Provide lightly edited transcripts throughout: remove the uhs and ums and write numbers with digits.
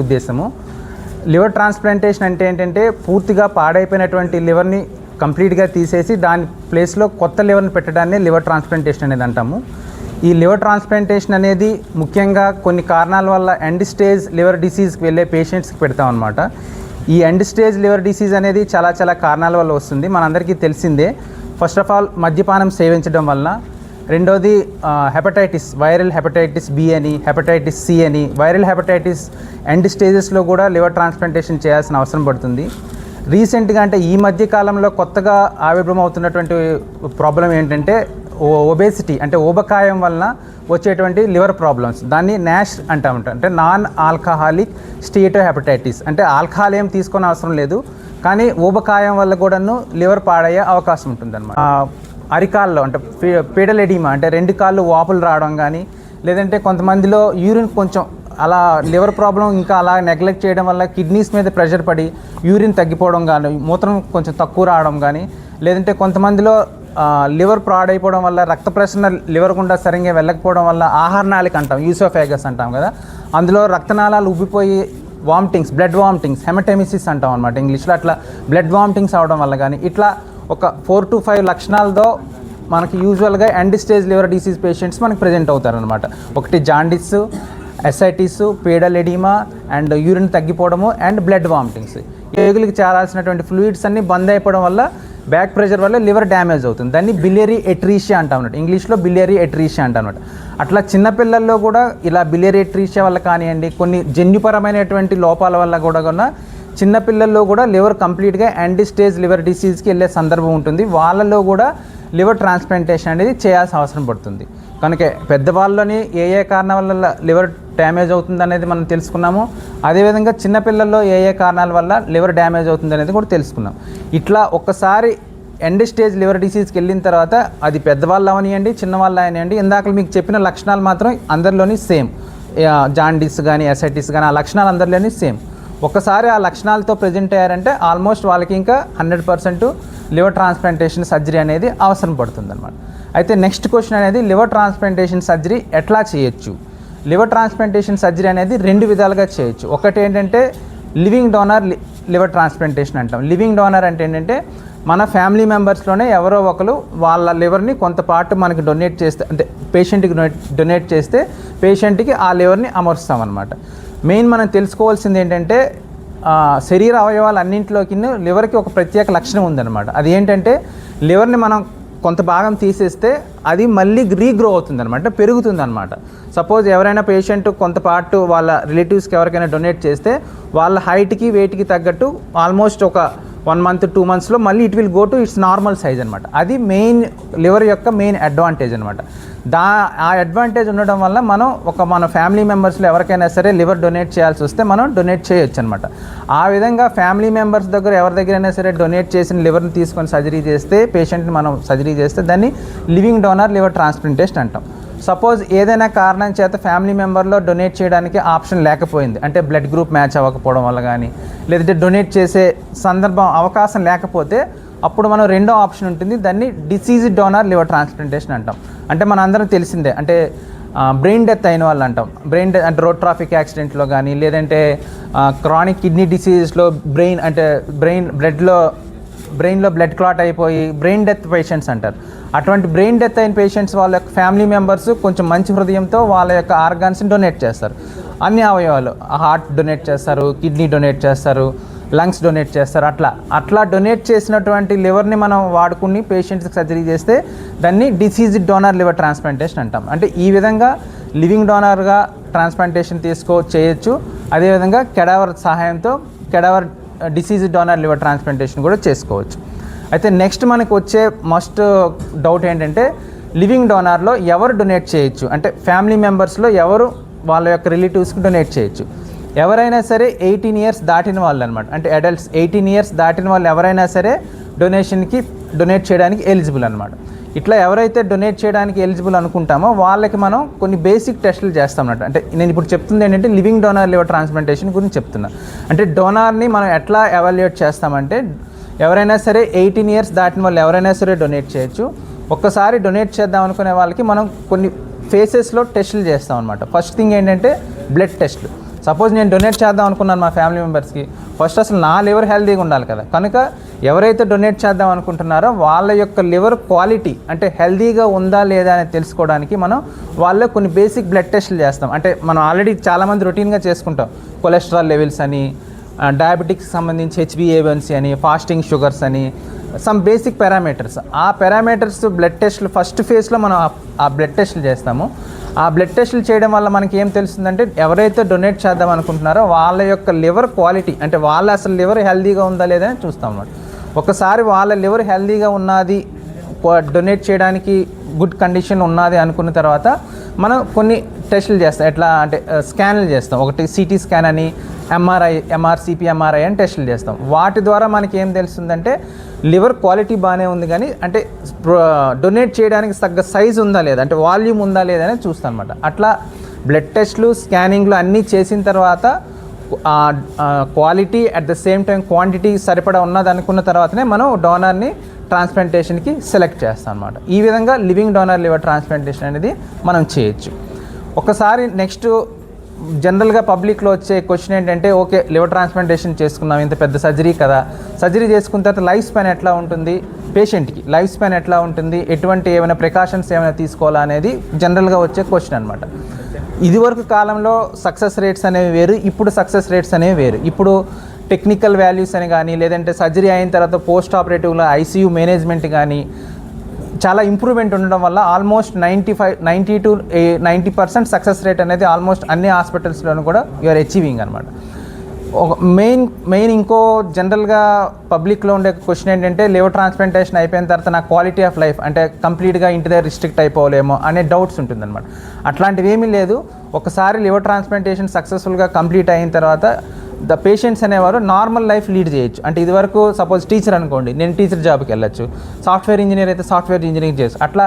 ఉద్దేశము. Liver transplantation అంటే ఏంటంటే పూర్తిగా పాడైపోయినటువంటి లివర్ని కంప్లీట్గా తీసేసి దాని ప్లేస్లో కొత్త లివర్ని పెట్టడాన్ని లివర్ ట్రాన్స్ప్లాంటేషన్ అనేది అంటాము. ఈ లివర్ ట్రాన్స్ప్లాంటేషన్ అనేది ముఖ్యంగా కొన్ని కారణాల వల్ల ఎండ్ స్టేజ్ లివర్ డిసీజ్కి వెళ్ళే పేషెంట్స్కి పెడతాం అనమాట. ఈ ఎండ్ స్టేజ్ లివర్ డిసీజ్ అనేది చాలా కారణాల వల్ల వస్తుంది, మనందరికీ తెలిసిందే. ఫస్ట్ ఆఫ్ ఆల్ మద్యపానం సేవించడం వల్ల, రెండోది హెపటైటిస్, వైరల్ హెపటైటిస్ బి అని, హెపటైటిస్ సి అని. వైరల్ హెపటైటిస్ ఎండ్ స్టేజెస్లో కూడా లివర్ ట్రాన్స్ప్లాంటేషన్ చేయాల్సిన అవసరం పడుతుంది. రీసెంట్గా అంటే ఈ మధ్య కాలంలో కొత్తగా ఆవిర్భవం అవుతున్నటువంటి ప్రాబ్లం ఏంటంటే ఒబేసిటీ, అంటే ఊబకాయం వలన వచ్చేటువంటి లివర్ ప్రాబ్లమ్స్. దాన్ని నాష్ అంటామంట, అంటే నాన్ ఆల్కహాలిక్ స్టీటో హెపటైటిస్. అంటే ఆల్కహాల్ ఏం తీసుకునే అవసరం లేదు, కానీ ఊబకాయం వల్ల కూడాను లివర్ పాడయ్యే అవకాశం ఉంటుందన్నమాట. అరికాల్లో అంటే పీడల్ ఎడిమా, అంటే రెండు కాళ్ళు వాపులు రావడం కానీ, లేదంటే కొంతమందిలో యూరిన్ కొంచెం అలా లివర్ ప్రాబ్లం ఇంకా అలా నెగ్లెక్ట్ చేయడం వల్ల కిడ్నీస్ మీద ప్రెషర్ పడి యూరిన్ తగ్గిపోవడం కానీ, మూత్రం కొంచెం తక్కువ రావడం కానీ, లేదంటే కొంతమందిలో లివర్ పాడైపోవడం వల్ల రక్త ప్రసరణ లివర్ గుండా సరిగ్గా వెళ్ళకపోవడం వల్ల ఆహార నాళిక అంటాం, యూసోఫాగస్ అంటాం కదా, అందులో రక్తనాళాలు ఉబ్బిపోయి వామిటింగ్స్, బ్లడ్ వామిటింగ్స్, హెమటెమిసిస్ అంటాం అనమాట ఇంగ్లీష్లో. అట్లా బ్లడ్ వామిటింగ్స్ అవడం వల్ల కానీ, ఇట్లా ఒక 4 to 5 లక్షణాలతో మనకి యూజువల్గా end stage liver disease patients మనకి ప్రజెంట్ అవుతారనమాట. ఒకటి jaundice, ascites, pedal edema and urine తగ్గిపోవడము అండ్ బ్లడ్ వామిటింగ్స్. పేగులకి చేరాల్సినటువంటి ఫ్లూయిడ్స్ అన్నీ బంద్ అయిపోవడం వల్ల బ్యాక్ ప్రెషర్ వల్ల లివర్ డ్యామేజ్ అవుతుంది. దాన్ని బిలియరీ ఎట్రీషియా అంటాం అన్నమాట, ఇంగ్లీష్లో బిలియరీ ఎట్రీషియా అంటాం అన్నమాట. అట్లా చిన్నపిల్లల్లో కూడా ఇలా బిలియరీ ఎట్రీషియా వల్ల కానివ్వండి, కొన్ని జన్యుపరమైనటువంటి లోపాల వల్ల కూడా చిన్నపిల్లల్లో కూడా లివర్ కంప్లీట్గా ఎండ్ స్టేజ్ లివర్ డిసీజ్కి వెళ్ళే సందర్భం ఉంటుంది. వాళ్ళలో కూడా లివర్ ట్రాన్స్ప్లాంటేషన్ అనేది చేయాల్సిన అవసరం పడుతుంది. కనుక పెద్దవాళ్ళని ఏ కారణాల వల్ల లివర్ డ్యామేజ్ అవుతుంది అనేది మనం తెలుసుకున్నాము. అదేవిధంగా చిన్నపిల్లల్లో ఏ కారణాల వల్ల లివర్ డ్యామేజ్ అవుతుంది అనేది కూడా తెలుసుకున్నాం. ఇట్లా ఒక్కసారి ఎండ్ స్టేజ్ లివర్ డిసీజ్కి వెళ్ళిన తర్వాత అది పెద్దవాళ్ళు అవనివ్వండి, చిన్నవాళ్ళు అవనివ్వండి, ఇందాక మీకు చెప్పిన లక్షణాలు మాత్రం అందరిలోని సేమ్. జాండిస్ కానీ, ఎసైటిస్ కానీ, ఆ లక్షణాలు అందరిలోని సేమ్. ఒక్కసారి ఆ లక్షణాలతో ప్రజెంట్ అయ్యారంటే ఆల్మోస్ట్ వాళ్ళకి ఇంకా 100% లివర్ ట్రాన్స్ప్లాంటేషన్ సర్జరీ అనేది అవసరం పడుతుంది అనమాట. అయితే నెక్స్ట్ క్వశ్చన్ అనేది లివర్ ట్రాన్స్ప్లాంటేషన్ సర్జరీ ఎట్లా చేయొచ్చు? లివర్ ట్రాన్స్ప్లాంటేషన్ సర్జరీ అనేది 2 విధాలుగా చేయొచ్చు. ఒకటి ఏంటంటే లివింగ్ డోనర్ లివర్ ట్రాన్స్ప్లాంటేషన్ అంటాం. లివింగ్ డోనర్ అంటే ఏంటంటే మన ఫ్యామిలీ మెంబర్స్లోనే ఎవరో ఒకరు వాళ్ళ లివర్ని కొంత పార్ట్ మనకి డొనేట్ చేస్తే, అంటే పేషెంట్కి డొనేట్ చేస్తే పేషెంట్కి ఆ లివర్ని అమరుస్తాం అనమాట. మెయిన్ మనం తెలుసుకోవాల్సింది ఏంటంటే శరీర అవయవాలన్నింటిలోకి లివర్కి ఒక ప్రత్యేక లక్షణం ఉందన్నమాట. అది ఏంటంటే లివర్ని మనం కొంత భాగం తీసేస్తే అది మళ్ళీ రీగ్రో అవుతుంది అనమాట, పెరుగుతుంది అనమాట. సపోజ్ ఎవరైనా పేషెంట్ కొంత పార్ట్ వాళ్ళ రిలేటివ్స్కి ఎవరికైనా డొనేట్ చేస్తే వాళ్ళ హైట్కి వెయిట్కి తగ్గట్టు ఆల్మోస్ట్ ఒక 1 month 2 monthsలో మళ్ళీ it will go to it's normal size అనమాట. అది మెయిన్ లివర్ యొక్క మెయిన్ అడ్వాంటేజ్ అనమాట. ఆ అడ్వాంటేజ్ ఉండడం వల్ల మనం మన ఫ్యామిలీ మెంబర్స్లో ఎవరికైనా సరే లివర్ డొనేట్ చేయాల్సి వస్తే మనం డొనేట్ చేయొచ్చు అనమాట. ఆ విధంగా ఫ్యామిలీ మెంబర్స్ దగ్గర ఎవరి దగ్గరైనా సరే డొనేట్ చేసిన లివర్ని తీసుకొని సర్జరీ చేస్తే, పేషెంట్ని మనం సర్జరీ చేస్తే దాన్ని లివింగ్ డోనర్ లివర్ ట్రాన్స్ప్లాంటేషన్ అంటాం. సపోజ్ ఏదైనా కారణం చేత ఫ్యామిలీ మెంబర్లో డొనేట్ చేయడానికి ఆప్షన్ లేకపోయింది, అంటే బ్లడ్ గ్రూప్ మ్యాచ్ అవ్వకపోవడం వల్ల కానీ, లేదంటే డొనేట్ చేసే అవకాశం లేకపోతే అప్పుడు మనం రెండో ఆప్షన్ ఉంటుంది, దాన్ని డిసీజ్డ్ డోనర్ లివర్ ట్రాన్స్ప్లాంటేషన్ అంటాం. అంటే మన అందరం తెలిసిందే, అంటే బ్రెయిన్ డెత్ అయిన వాళ్ళు అంటాం. బ్రెయిన్ డెత్ అంటే రోడ్ ట్రాఫిక్ యాక్సిడెంట్లో కానీ, లేదంటే క్రానిక్ కిడ్నీ డిసీజెస్లో బ్రెయిన్లో బ్లడ్ క్లాట్ అయిపోయి బ్రెయిన్ డెత్ పేషెంట్స్ అంటారు. అటువంటి బ్రెయిన్ డెత్ అయిన పేషెంట్స్ వాళ్ళ యొక్క ఫ్యామిలీ మెంబర్స్ కొంచెం మంచి హృదయంతో వాళ్ళ యొక్క ఆర్గాన్స్ని డొనేట్ చేస్తారు. అన్ని అవయవాలు, హార్ట్ డొనేట్ చేస్తారు, కిడ్నీ డొనేట్ చేస్తారు, లంగ్స్ డొనేట్ చేస్తారు. అట్లా డొనేట్ చేసినటువంటి లివర్ని మనం వాడుకుని పేషెంట్స్కి సర్జరీ చేస్తే దాన్ని డిసీజ్డ్ డోనర్ లివర్ ట్రాన్స్ప్లాంటేషన్ అంటాం. అంటే ఈ విధంగా లివింగ్ డోనర్గా ట్రాన్స్ప్లాంటేషన్ చేయొచ్చు. అదేవిధంగా కెడావర్ సహాయంతో డిసీజ్డ్ డోనర్ లివర్ ట్రాన్స్ప్లాంటేషన్ కూడా చేసుకోవచ్చు. అయితే నెక్స్ట్ మనకు వచ్చే మస్ట్ డౌట్ ఏంటంటే లివింగ్ డోనర్లో ఎవరు డొనేట్ చేయొచ్చు, అంటే ఫ్యామిలీ మెంబర్స్లో ఎవరు వాళ్ళ యొక్క రిలేటివ్స్కి డొనేట్ చేయొచ్చు. ఎవరైనా సరే 18 years దాటిన వాళ్ళు అనమాట, అంటే అడల్ట్స్ 18 years దాటిన వాళ్ళు ఎవరైనా సరే డొనేట్ చేయడానికి ఎలిజిబుల్ అనమాట. ఇట్లా ఎవరైతే డొనేట్ చేయడానికి ఎలిజిబుల్ అనుకుంటామో వాళ్ళకి మనం కొన్ని బేసిక్ టెస్టులు చేస్తాం అన్నట్టు. అంటే నేను ఇప్పుడు చెప్తుంది ఏంటంటే లివింగ్ డోనర్ లివర్ ట్రాన్స్ప్లాంటేషన్ గురించి చెప్తున్నా. అంటే డోనార్ని మనం ఎట్లా ఎవాల్యుయేట్ చేస్తామంటే ఎవరైనా సరే 18 years దాటిన వాళ్ళు ఎవరైనా సరే డొనేట్ చేయొచ్చు. ఒక్కసారి డొనేట్ చేద్దాం అనుకునే వాళ్ళకి మనం కొన్ని ఫేసెస్లో టెస్టులు చేస్తాం అనమాట. ఫస్ట్ థింగ్ ఏంటంటే బ్లడ్ టెస్టులు. సపోజ్ నేను డొనేట్ చేద్దాం అనుకున్నాను మా ఫ్యామిలీ మెంబర్స్కి, ఫస్ట్ అసలు నా లివర్ హెల్తీగా ఉండాలి కదా. కనుక ఎవరైతే డొనేట్ చేద్దాం అనుకుంటున్నారో వాళ్ళ యొక్క లివర్ క్వాలిటీ అంటే హెల్తీగా ఉందా లేదా అని తెలుసుకోవడానికి మనం వాళ్ళ కొన్ని బేసిక్ బ్లడ్ టెస్టులు చేస్తాం. అంటే మనం ఆల్రెడీ చాలామంది రొటీన్గా చేసుకుంటాం, కొలెస్ట్రాల్ లెవెల్స్ అని, డయాబెటిక్స్ సంబంధించి HbA1c అని, ఫాస్టింగ్ షుగర్స్ అని, సమ్ బేసిక్ పారామీటర్స్. ఆ పారామీటర్స్ బ్లడ్ టెస్టులు ఫస్ట్ ఫేజ్లో మనం ఆ బ్లడ్ టెస్టులు చేస్తాము. ఆ బ్లడ్ టెస్టులు చేయడం వల్ల మనకి ఏం తెలుస్తుందంటే ఎవరైతే డొనేట్ చేద్దాం అనుకుంటున్నారో వాళ్ళ యొక్క లివర్ క్వాలిటీ అంటే వాళ్ళ అసలు లివర్ హెల్తీగా ఉందా లేదని చూస్తాం అన్నమాట. ఒకసారి వాళ్ళ లివర్ హెల్తీగా ఉన్నది, డొనేట్ చేయడానికి గుడ్ కండిషన్ ఉన్నది అనుకున్న తర్వాత మనం కొన్ని టెస్టులు చేస్తాం. ఎట్లా అంటే స్కాన్లు చేస్తాం. ఒకటి CT స్కాన్ అని, MRCP MRI అని టెస్టులు చేస్తాం. వాటి ద్వారా మనకి ఏం తెలుస్తుందంటే లివర్ క్వాలిటీ బాగానే ఉంది, కానీ అంటే డొనేట్ చేయడానికి తగ్గ సైజు ఉందా లేదా అంటే వాల్యూమ్ ఉందా లేదా అని చూస్తాం అనమాట. అట్లా బ్లడ్ టెస్ట్లు, స్కానింగ్లు అన్నీ చేసిన తర్వాత quality at the same time quantity సరిపడా ఉన్నది అనుకున్న తర్వాతనే మనం డోనర్ని ట్రాన్స్ప్లాంటేషన్కి సెలెక్ట్ చేస్తాం అనమాట. ఈ విధంగా లివింగ్ డోనర్ లివర్ ట్రాన్స్ప్లాంటేషన్ అనేది మనం చేయొచ్చు. ఒకసారి నెక్స్ట్ జనరల్గా పబ్లిక్లో వచ్చే క్వశ్చన్ ఏంటంటే, ఓకే లివర్ ట్రాన్స్ప్లాంటేషన్ చేసుకున్నాం, ఇంత పెద్ద సర్జరీ కదా, సర్జరీ చేసుకున్న తర్వాత లైఫ్ స్పాన్ ఎట్లా ఉంటుంది, పేషెంట్కి లైఫ్ స్పాన్ ఎట్లా ఉంటుంది, ఎటువంటి ఏమైనా ప్రికాషన్స్ ఏమైనా తీసుకోవాలా అనేది జనరల్గా వచ్చే క్వశ్చన్ అనమాట. ఇదివరకు కాలంలో సక్సెస్ రేట్స్ అనేవి వేరు, ఇప్పుడు సక్సెస్ రేట్స్ అనేవి వేరు. ఇప్పుడు టెక్నికల్ వాల్యూస్ అని కానీ, లేదంటే సర్జరీ అయిన తర్వాత పోస్ట్ ఆపరేటివ్లో ICU మేనేజ్మెంట్ కానీ చాలా ఇంప్రూవ్మెంట్ ఉండడం వల్ల ఆల్మోస్ట్ 90 to 90% సక్సెస్ రేట్ అనేది ఆల్మోస్ట్ అన్ని హాస్పిటల్స్లోనూ కూడా యూఆర్ అచీవింగ్ అనమాట. ఒక మెయిన్ ఇంకో జనరల్గా పబ్లిక్లో ఉండే క్వశ్చన్ ఏంటంటే, లివర్ ట్రాన్స్ప్లాంటేషన్ అయిపోయిన తర్వాత నా క్వాలిటీ ఆఫ్ లైఫ్ అంటే కంప్లీట్గా ఇంటి దగ్గర రిస్ట్రిక్ట్ అయిపోలేమో అనే డౌట్స్ ఉంటుందన్నమాట. అట్లాంటివి ఏమీ లేదు. ఒకసారి లివర్ ట్రాన్స్ప్లాంటేషన్ సక్సెస్ఫుల్గా కంప్లీట్ అయిన తర్వాత ద పేషెంట్స్ అనేవారు నార్మల్ లైఫ్ లీడ్ చేయొచ్చు. అంటే ఇదివరకు సపోజ్ టీచర్ అనుకోండి, నేను టీచర్ జాబ్కి వెళ్ళొచ్చు, సాఫ్ట్వేర్ ఇంజనీర్ అయితే సాఫ్ట్వేర్ ఇంజనీరింగ్ చేయొచ్చు. అట్లా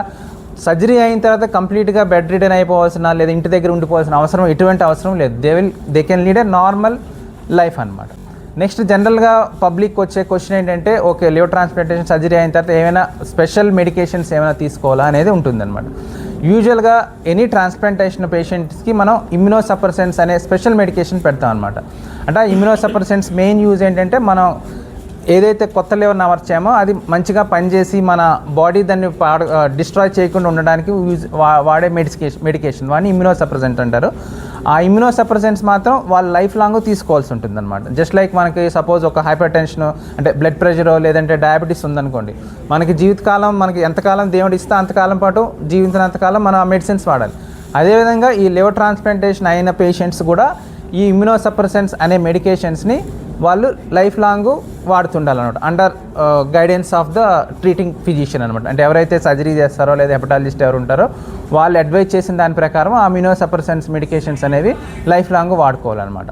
సర్జరీ అయిన తర్వాత కంప్లీట్గా బెడ్ రిడన్ అయిపోవాల్సిన లేదా ఇంటి దగ్గర ఉండిపోవాల్సిన అవసరం ఎటువంటి అవసరం లేదు. They can lead a normal life అనమాట. నెక్స్ట్ జనరల్గా పబ్లిక్ వచ్చే క్వశ్చన్ ఏంటంటే, ఓకే లివర్ ట్రాన్స్ప్లాంటేషన్ సర్జరీ అయిన తర్వాత ఏమైనా స్పెషల్ మెడికేషన్స్ ఏమైనా తీసుకోవాలా అనేది ఉంటుందన్నమాట. యూజువల్గా ఎనీ ట్రాన్స్ప్లాంటేషన్ పేషెంట్స్కి మనం ఇమ్యునోసప్రెసెంట్స్ అనే స్పెషల్ మెడికేషన్ పెడతాం అనమాట. అంటే ఇమ్యునోసప్రెసెంట్స్ మెయిన్ యూజ్ ఏంటంటే, మనం ఏదైతే కొత్త లివర్ని అమర్చామో అది మంచిగా పనిచేసి మన బాడీ దాన్ని డిస్ట్రాయ్ చేయకుండా ఉండడానికి వాడే మెడికేషన్ వాడిని ఇమ్యునోసప్రెసెంట్ అంటారు. ఆ ఇమ్యునోసప్రెసెంట్స్ మాత్రం వాళ్ళ లైఫ్ లాంగ్ తీసుకోవాల్సి ఉంటుంది అనమాట. జస్ట్ లైక్ మనకి సపోజ్ ఒక హైపర్ టెన్షన్ అంటే బ్లడ్ ప్రెషరో లేదంటే డయాబెటీస్ ఉందనుకోండి, మనకి జీవితకాలం మనకి ఎంతకాలం దేవుడు ఇస్తే అంతకాలం పాటు జీవించినంతకాలం మనం ఆ మెడిసిన్స్ వాడాలి. అదేవిధంగా ఈ లివర్ ట్రాన్స్ప్లాంటేషన్ అయిన పేషెంట్స్ కూడా ఈ ఇమ్యునోసప్రెసెంట్స్ అనే మెడికేషన్స్ని వాళ్ళు లైఫ్ లాంగ్ వాడుతుండాలన్నమాట, under guidance of the treating physician అనమాట. అంటే ఎవరైతే సర్జరీ చేస్తారో లేదా హెపటాలజిస్ట్ ఎవరు ఉంటారో వాళ్ళు అడ్వైజ్ చేసిన దాని ప్రకారం ఆ ఇమ్యునోసప్రెసెంట్స్ మెడికేషన్స్ అనేవి లైఫ్ లాంగ్ వాడుకోవాలన్నమాట.